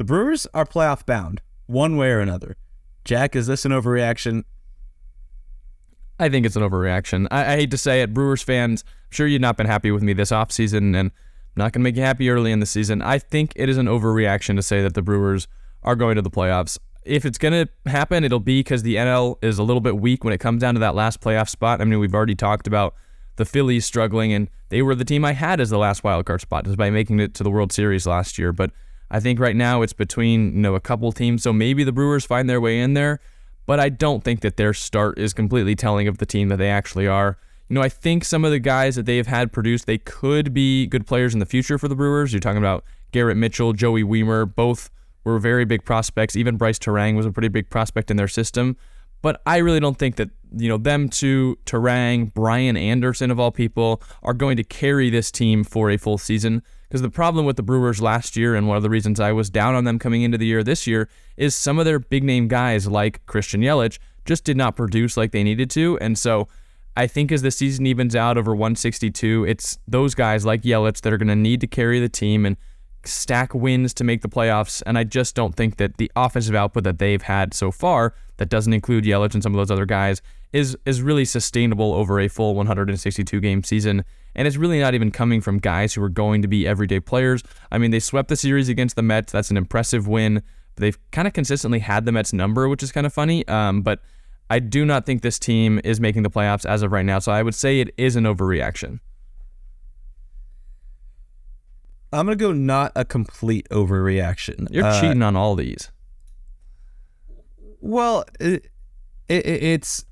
The Brewers are playoff bound, one way or another. Jack, is this an overreaction? I think it's an overreaction. I hate to say it, Brewers fans, I'm sure you've not been happy with me this offseason, and I'm not going to make you happy early in the season. I think it is an overreaction to say that the Brewers are going to the playoffs. If it's going to happen, it'll be because the NL is a little bit weak when it comes down to that last playoff spot. I mean, we've already talked about the Phillies struggling, and they were the team I had as the last wildcard spot, despite making it to the World Series last year. But I think right now it's between a couple teams, so maybe the Brewers find their way in there. But I don't think that their start is completely telling of the team that they actually are. I think some of the guys that they've had produced, they could be good players in the future for the Brewers. You're talking about Garrett Mitchell, Joey Wiemer, both were very big prospects. Even Bryce Terang was a pretty big prospect in their system. But I really don't think that, them two, Terang, Brian Anderson of all people, are going to carry this team for a full season. Because the problem with the Brewers last year, and one of the reasons I was down on them coming into the year this year, is some of their big-name guys like Christian Yelich just did not produce like they needed to. And so I think as the season evens out over 162, it's those guys like Yelich that are going to need to carry the team and stack wins to make the playoffs. And I just don't think that the offensive output that they've had so far, that doesn't include Yelich and some of those other guys, is really sustainable over a full 162-game season. And it's really not even coming from guys who are going to be everyday players. I mean, they swept the series against the Mets. That's an impressive win. But they've kind of consistently had the Mets number, which is kind of funny. But I do not think this team is making the playoffs as of right now. So I would say it is an overreaction. I'm going to go not a complete overreaction. You're cheating on all these. Well, it's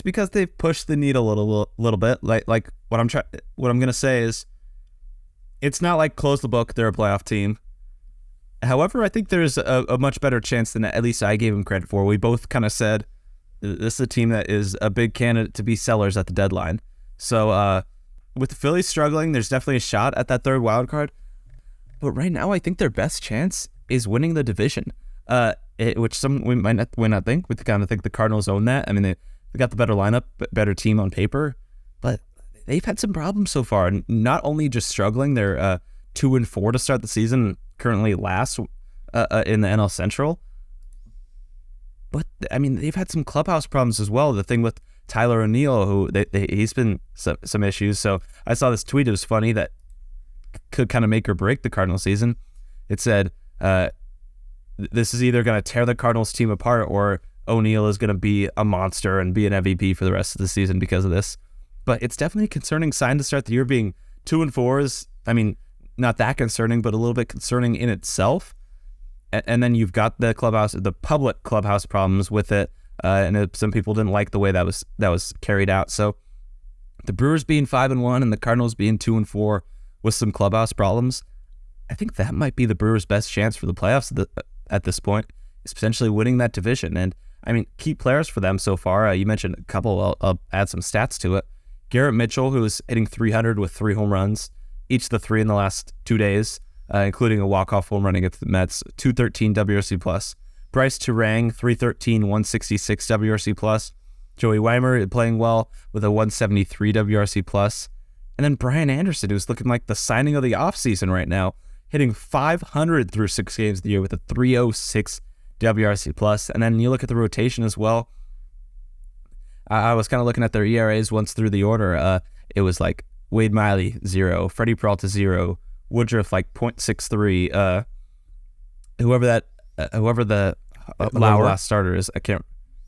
because they've pushed the needle a little bit. Like what I'm going to say is, it's not like close the book, they're a playoff team. However, I think there's a much better chance than at least I gave them credit for. We both kind of said this is a team that is a big candidate to be sellers at the deadline. So with the Phillies struggling, there's definitely a shot at that third wild card. But right now, I think their best chance is winning the division, which some we might not think. We kind of think the Cardinals own that. I mean, they got the better lineup, better team on paper, but they've had some problems so far. And not only just struggling, they're 2-4 to start the season, currently last in the NL Central. But I mean, they've had some clubhouse problems as well. The thing with Tyler O'Neill, who he's been some issues. So I saw this tweet. It was funny that could kind of make or break the Cardinals season. It said, this is either going to tear the Cardinals team apart, or O'Neill is going to be a monster and be an MVP for the rest of the season because of this. But it's definitely a concerning sign to start the year. Being 2-4 is, I mean, not that concerning, but a little bit concerning in itself. And then you've got the public clubhouse problems with it. And some people didn't like the way that was carried out. So the Brewers being 5-1 and the Cardinals being 2-4 with some clubhouse problems, I think that might be the Brewers' best chance for the playoffs at this point, is potentially winning that division. And I mean, key players for them so far, you mentioned a couple, I'll add some stats to it. Garrett Mitchell, who is hitting 300 with 3 home runs, each of the 3 in the last 2 days, including a walk-off home run against the Mets, 213 WRC+. Bryce Terang, 313, 166 WRC+. Joey Wiemer playing well with a 173 WRC+. And then Brian Anderson, who's looking like the signing of the offseason right now, hitting 500 through 6 games of the year with a 306 WRC+. And then you look at the rotation as well. I was kind of looking at their ERAs once through the order. It was like Wade Miley, 0. Freddie Peralta, 0. Woodruff, like 0.63. Whoever the Lauer last starter is,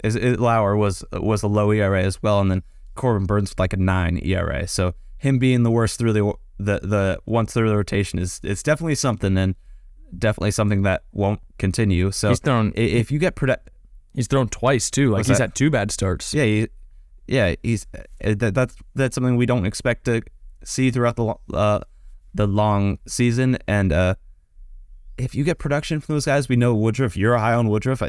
Lauer was a low ERA as well. And then Corbin Burns with like a 9 ERA. So him being the worst through the once through the rotation is definitely something, and definitely something that won't continue. So he's thrown, if you get he's thrown twice too. Like he's had 2 bad starts. Yeah, he's that's something we don't expect to see throughout the long season. And if you get production from those guys, we know Woodruff. You're high on Woodruff.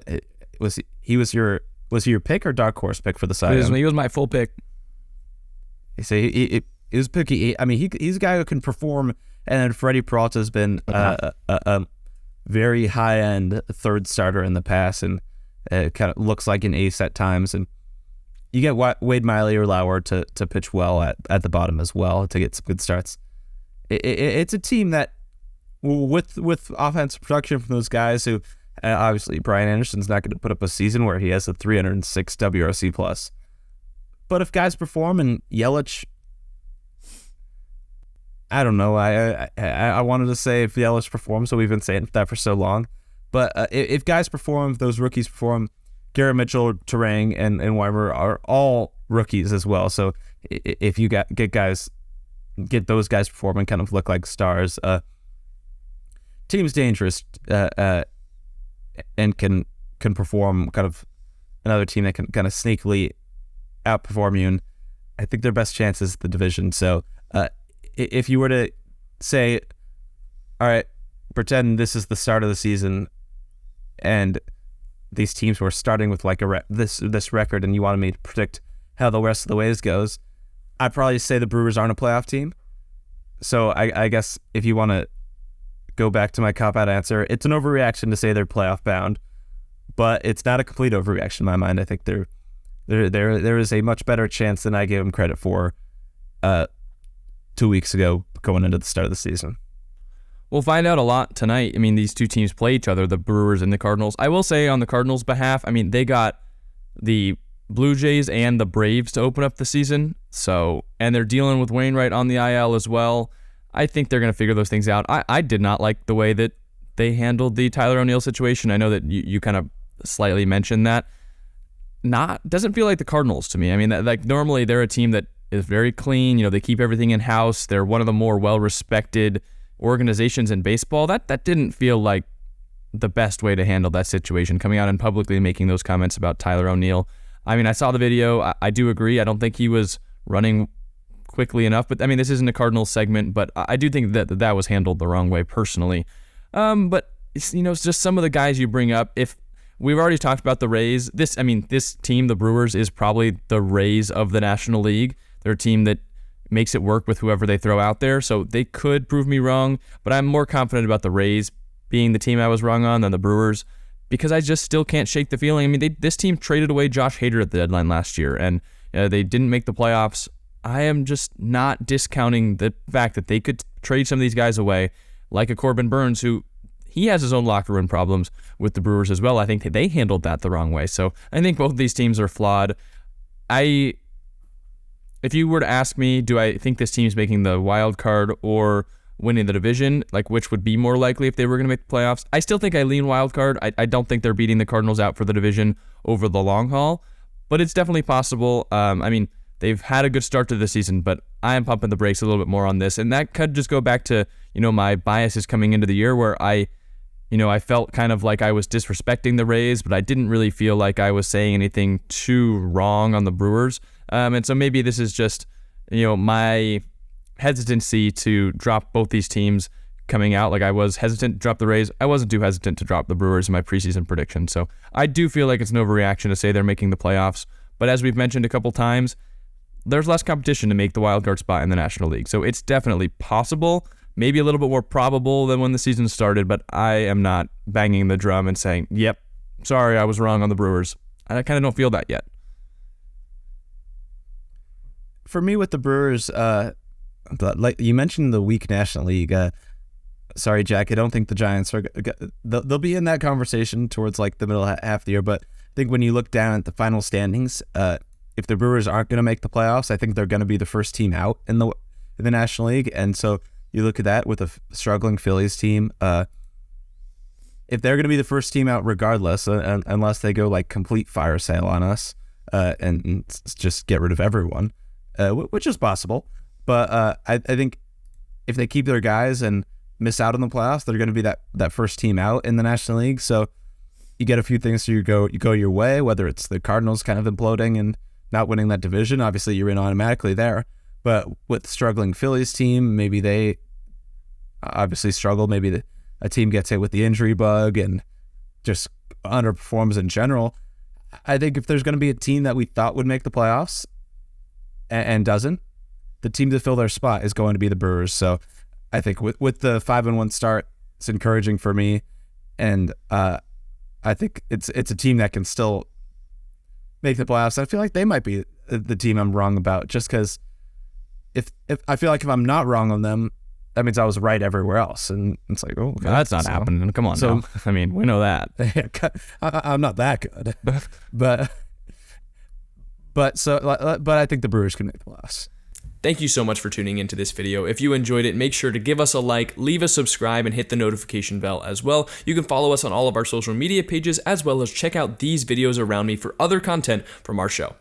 Was he your pick or dark horse pick for the side? He was my full pick. So he was picky. I mean, he's a guy who can perform. And then Freddie Peralta has been a very high-end third starter in the past, and kind of looks like an ace at times. And you get Wade Miley or Lauer to pitch well at the bottom as well to get some good starts. It's a team that with offensive production from those guys who obviously Brian Anderson's not going to put up a season where he has a 306 WRC plus. But if guys perform and Yelich, I don't know. I wanted to say if Yelich performs, so we've been saying that for so long. But if guys perform, if those rookies perform, Garrett Mitchell, Turang, and Weimer are all rookies as well. So if you get those guys performing, kind of look like stars, team's dangerous and can perform kind of another team that can kind of sneakily outperform you. And I think their best chance is the division. So if you were to say, all right, pretend this is the start of the season and these teams were starting with like this record and you wanted me to predict how the rest of the ways goes, I'd probably say the Brewers aren't a playoff team. So I guess if you want to go back to my cop-out answer, it's an overreaction to say they're playoff bound, but it's not a complete overreaction in my mind. I think there is a much better chance than I gave them credit for 2 weeks ago going into the start of the season. We'll find out a lot tonight. I mean, these two teams play each other, the Brewers and the Cardinals. I will say on the Cardinals' behalf, I mean, they got the Blue Jays and the Braves to open up the season. So, and they're dealing with Wainwright on the IL as well. I think they're going to figure those things out. I did not like the way that they handled the Tyler O'Neill situation. I know that you kind of slightly mentioned that. Doesn't feel like the Cardinals to me. I mean, like normally they're a team that is very clean. You know, they keep everything in house. They're one of the more well-respected organizations in baseball. That didn't feel like the best way to handle that situation, coming out and publicly making those comments about Tyler O'Neill. I mean, I saw the video. I do agree. I don't think he was running quickly enough, but I mean, this isn't a Cardinals segment, but I do think that was handled the wrong way personally. But you know, it's just some of the guys you bring up. If we've already talked about the Rays, this team, the Brewers, is probably the Rays of the National League. They're a team that makes it work with whoever they throw out there, so they could prove me wrong, but I'm more confident about the Rays being the team I was wrong on than the Brewers, because I just still can't shake the feeling. I mean, this team traded away Josh Hader at the deadline last year, and they didn't make the playoffs. I am just not discounting the fact that they could trade some of these guys away, like a Corbin Burns, who he has his own locker room problems with the Brewers as well. I think they handled that the wrong way. So I think both of these teams are flawed. If you were to ask me, do I think this team's making the wild card or winning the division, like which would be more likely if they were going to make the playoffs, I still think I lean wild card. I don't think they're beating the Cardinals out for the division over the long haul, but it's definitely possible. I mean, they've had a good start to the season, but I am pumping the brakes a little bit more on this, and that could just go back to, you know, my biases coming into the year where I felt kind of like I was disrespecting the Rays, but I didn't really feel like I was saying anything too wrong on the Brewers. And so maybe this is just, you know, my hesitancy to drop both these teams coming out. Like I was hesitant to drop the Rays. I wasn't too hesitant to drop the Brewers in my preseason prediction. So I do feel like it's an overreaction to say they're making the playoffs. But as we've mentioned a couple times, there's less competition to make the wild card spot in the National League. So it's definitely possible, maybe a little bit more probable than when the season started, but I am not banging the drum and saying, yep, sorry, I was wrong on the Brewers. I kind of don't feel that yet. For me with the Brewers, like you mentioned the weak National League. Sorry, Jack, I don't think the Giants are. They'll be in that conversation towards like the middle half of the year. But I think when you look down at the final standings, if the Brewers aren't going to make the playoffs, I think they're going to be the first team out in the National League. And so you look at that with a struggling Phillies team. If they're going to be the first team out, regardless, unless they go like complete fire sale on us and just get rid of everyone. Which is possible, but I think if they keep their guys and miss out on the playoffs, they're going to be that first team out in the National League. So you get a few things you go your way, whether it's the Cardinals kind of imploding and not winning that division. Obviously, you're in automatically there. But with struggling Phillies team, maybe they obviously struggle. Maybe a team gets hit with the injury bug and just underperforms in general. I think if there's going to be a team that we thought would make the playoffs and doesn't, the team to fill their spot is going to be the Brewers. So I think with the 5-1 start, it's encouraging for me, and I think it's a team that can still make the playoffs. I feel like they might be the team I'm wrong about, just because if I feel like if I'm not wrong on them, that means I was right everywhere else. And it's like, oh, okay. That's not happening. Come on now. I mean, we know that. I'm not that good. but I think the Brewers can make the playoffs. Thank you so much for tuning into this video. If you enjoyed it, make sure to give us a like, leave a subscribe, and hit the notification bell as well. You can follow us on all of our social media pages, as well as check out these videos around me for other content from our show.